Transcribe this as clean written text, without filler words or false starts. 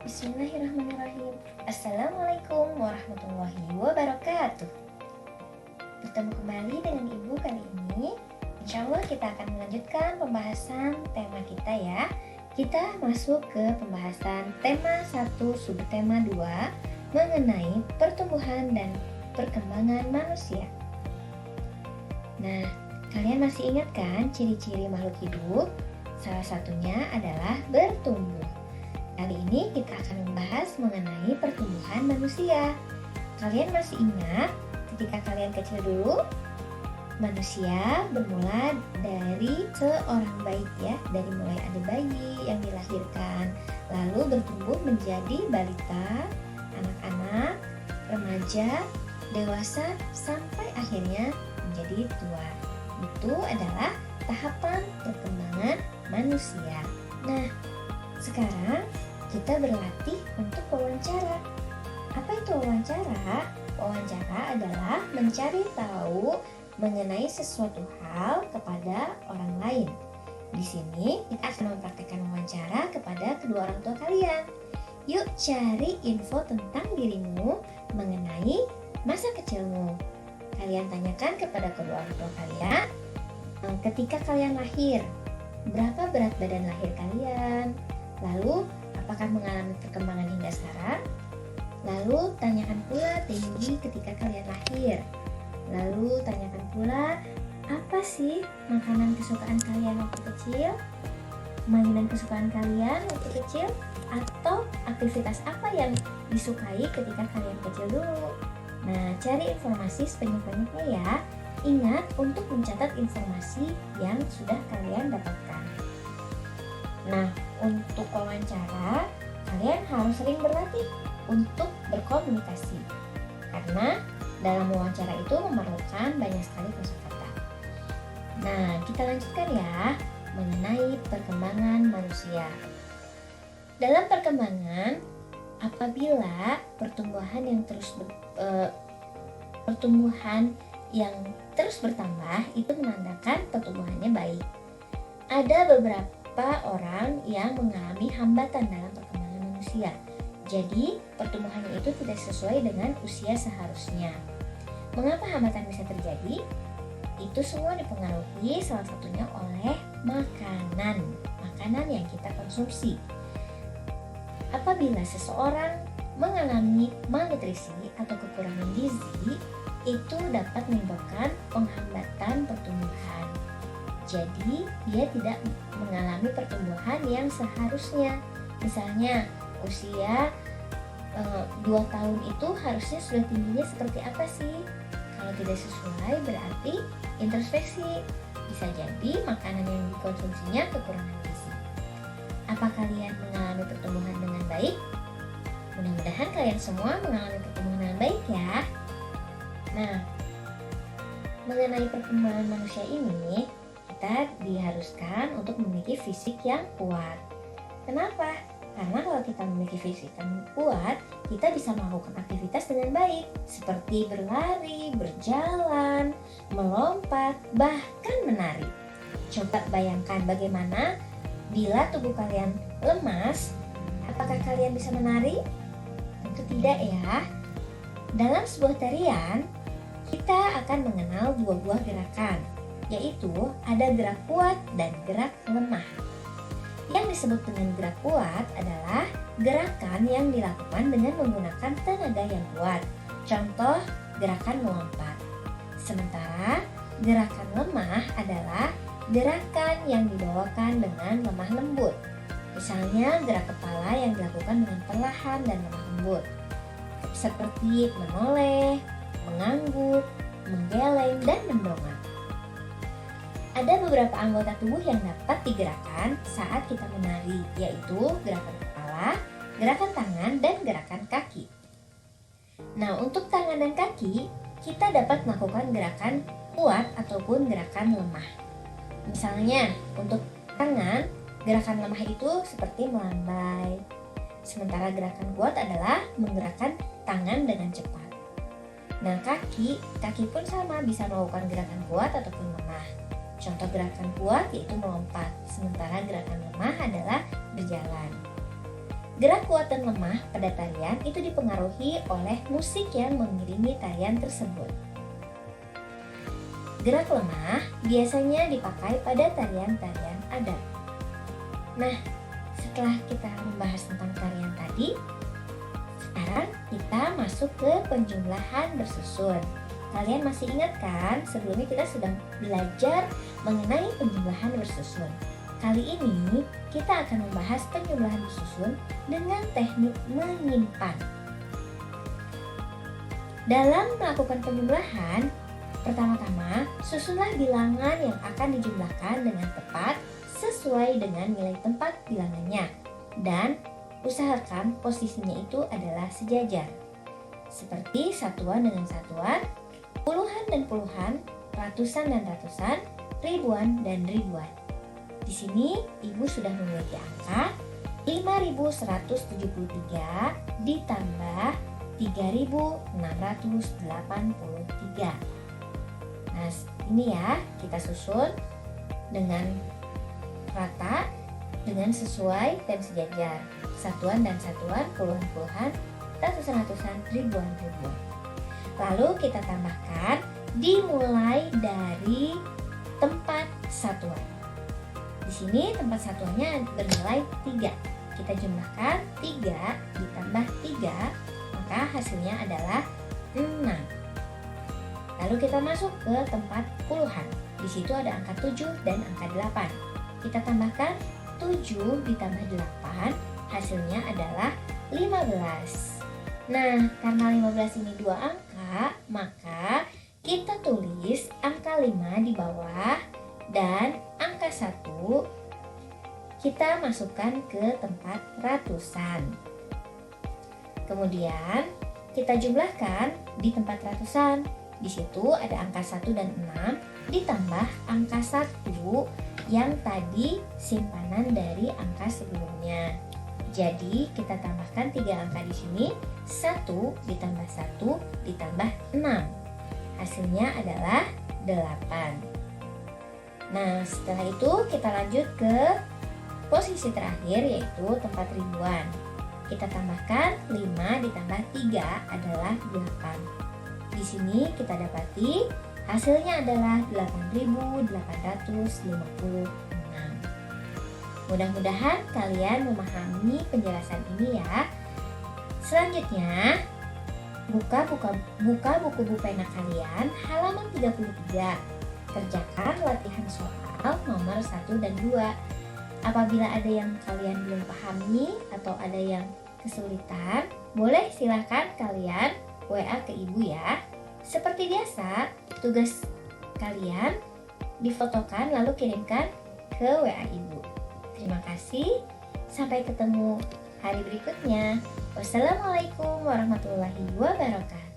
Bismillahirrahmanirrahim. Assalamualaikum warahmatullahi wabarakatuh. Bertemu kembali dengan Ibu kali ini. Insya Allah kita akan melanjutkan pembahasan tema kita ya. Kita masuk ke pembahasan tema 1 subtema 2 mengenai pertumbuhan dan perkembangan manusia. Nah, kalian masih ingat kan ciri-ciri makhluk hidup? Salah satunya adalah bertumbuh. Kali ini kita akan membahas mengenai pertumbuhan manusia. Kalian masih ingat ketika kalian kecil dulu? Manusia bermula dari seorang bayi ya, dari mulai ada bayi yang dilahirkan, lalu bertumbuh menjadi balita, anak-anak, remaja, dewasa, sampai akhirnya menjadi tua. Itu adalah tahapan perkembangan manusia. Nah, sekarang kita berlatih untuk wawancara. Apa itu wawancara? Wawancara adalah mencari tahu mengenai sesuatu hal kepada orang lain. Di sini kita akan mempraktikkan wawancara kepada kedua orang tua kalian. Yuk cari info tentang dirimu mengenai masa kecilmu. Kalian tanyakan kepada kedua orang tua kalian, ketika kalian lahir, berapa berat badan lahir kalian? Lalu, apakah mengalami perkembangan hingga sekarang? Lalu, tanyakan pula tinggi ketika kalian lahir. Lalu, tanyakan pula, apa sih makanan kesukaan kalian waktu kecil? Mainan kesukaan kalian waktu kecil? Atau aktivitas apa yang disukai ketika kalian kecil dulu? Nah, cari informasi sebanyak-banyaknya ya. Ingat untuk mencatat informasi yang sudah kalian dapatkan. Nah, untuk wawancara, kalian harus sering berlatih untuk berkomunikasi. Karena dalam wawancara itu memerlukan banyak sekali kosakata. Nah, kita lanjutkan ya mengenai perkembangan manusia. Dalam perkembangan, apabila pertumbuhan yang terus bertambah itu menandakan pertumbuhannya baik. Ada beberapa orang yang mengalami hambatan dalam perkembangan manusia. Jadi, pertumbuhannya itu tidak sesuai dengan usia seharusnya. Mengapa hambatan bisa terjadi? Itu semua dipengaruhi salah satunya oleh makanan yang kita konsumsi. Apabila seseorang mengalami malnutrisi atau kekurangan gizi, itu dapat menyebabkan penghambatan pertumbuhan. Jadi, dia tidak mengalami pertumbuhan yang seharusnya. Misalnya, usia 2 tahun itu harusnya sudah tingginya seperti apa sih? Kalau tidak sesuai berarti introspeksi. Bisa jadi makanan yang dikonsumsinya kekurangan gizi. Apa kalian mengalami pertumbuhan dengan baik? Mudah-mudahan kalian semua mengalami pertumbuhan dengan baik ya. Nah, mengenai perkembangan manusia ini, kita diharuskan untuk memiliki fisik yang kuat. Kenapa? Karena kalau kita memiliki fisik yang kuat, kita bisa melakukan aktivitas dengan baik, seperti berlari, berjalan, melompat, bahkan menari. Coba bayangkan bagaimana bila tubuh kalian lemas, apakah kalian bisa menari? Tentu tidak ya. Dalam sebuah tarian, kita akan mengenal 2 buah gerakan, yaitu ada gerak kuat dan gerak lemah. Yang disebut dengan gerak kuat adalah gerakan yang dilakukan dengan menggunakan tenaga yang kuat. Contoh, gerakan melompat. Sementara gerakan lemah adalah gerakan yang dibawakan dengan lemah lembut. Misalnya gerak kepala yang dilakukan dengan perlahan dan lemah lembut, seperti menoleh, mengangguk, menggeleng, dan mendongak. Ada beberapa anggota tubuh yang dapat digerakkan saat kita menari, yaitu gerakan kepala, gerakan tangan, dan gerakan kaki. Nah, untuk tangan dan kaki, kita dapat melakukan gerakan kuat ataupun gerakan lemah. Misalnya, untuk tangan, gerakan lemah itu seperti melambai. Sementara gerakan kuat adalah menggerakkan tangan dengan cepat. Nah, kaki pun sama bisa melakukan gerakan kuat ataupun lemah. Contoh gerakan kuat yaitu melompat, sementara gerakan lemah adalah berjalan. Gerak kuat dan lemah pada tarian itu dipengaruhi oleh musik yang mengiringi tarian tersebut. Gerak lemah biasanya dipakai pada tarian-tarian adat. Nah, setelah kita membahas tentang tarian tadi, sekarang kita masuk ke penjumlahan bersusun. Kalian masih ingat kan, sebelumnya kita sudah belajar mengenai penjumlahan bersusun. Kali ini kita akan membahas penjumlahan bersusun dengan teknik menyimpan. Dalam melakukan penjumlahan, pertama-tama susunlah bilangan yang akan dijumlahkan dengan tepat sesuai dengan nilai tempat bilangannya, dan usahakan posisinya itu adalah sejajar, seperti satuan dengan satuan, puluhan dan puluhan, ratusan dan ratusan, ribuan dan ribuan. Di sini Ibu sudah memiliki angka 5173 ditambah 3683. Nah, ini ya, kita susun dengan rata, dengan sesuai dan sejajar. Satuan dan satuan, puluhan-puluhan, ratusan-ratusan, ribuan-ribuan. Lalu kita tambahkan dimulai dari tempat satuan. Di sini tempat satuannya bernilai 3. Kita jumlahkan 3 ditambah 3, maka hasilnya adalah 6. Lalu kita masuk ke tempat puluhan. Di situ ada angka 7 dan angka 8. Kita tambahkan 7 ditambah 8, hasilnya adalah 15. Nah, karena 15 ini 2 angka, maka kita tulis angka 5 di bawah dan angka 1 kita masukkan ke tempat ratusan. Kemudian kita jumlahkan di tempat ratusan. Di situ ada angka 1 dan 6 ditambah angka 1 yang tadi simpanan dari angka sebelumnya. Jadi kita tambahkan 3 angka di sini, 1 ditambah 1 ditambah 6. Hasilnya adalah 8. Nah, setelah itu kita lanjut ke posisi terakhir, yaitu tempat ribuan. Kita tambahkan 5 ditambah 3 adalah 8. Di sini kita dapati hasilnya adalah 8.856. Mudah-mudahan kalian memahami penjelasan ini ya. Selanjutnya, buka buku pena kalian halaman 33. Kerjakan latihan soal nomor 1 dan 2. Apabila ada yang kalian belum pahami atau ada yang kesulitan, boleh silahkan kalian WA ke Ibu ya. Seperti biasa, tugas kalian difotokan lalu kirimkan ke WA Ibu. Terima kasih, sampai ketemu hari berikutnya. Wassalamualaikum warahmatullahi wabarakatuh.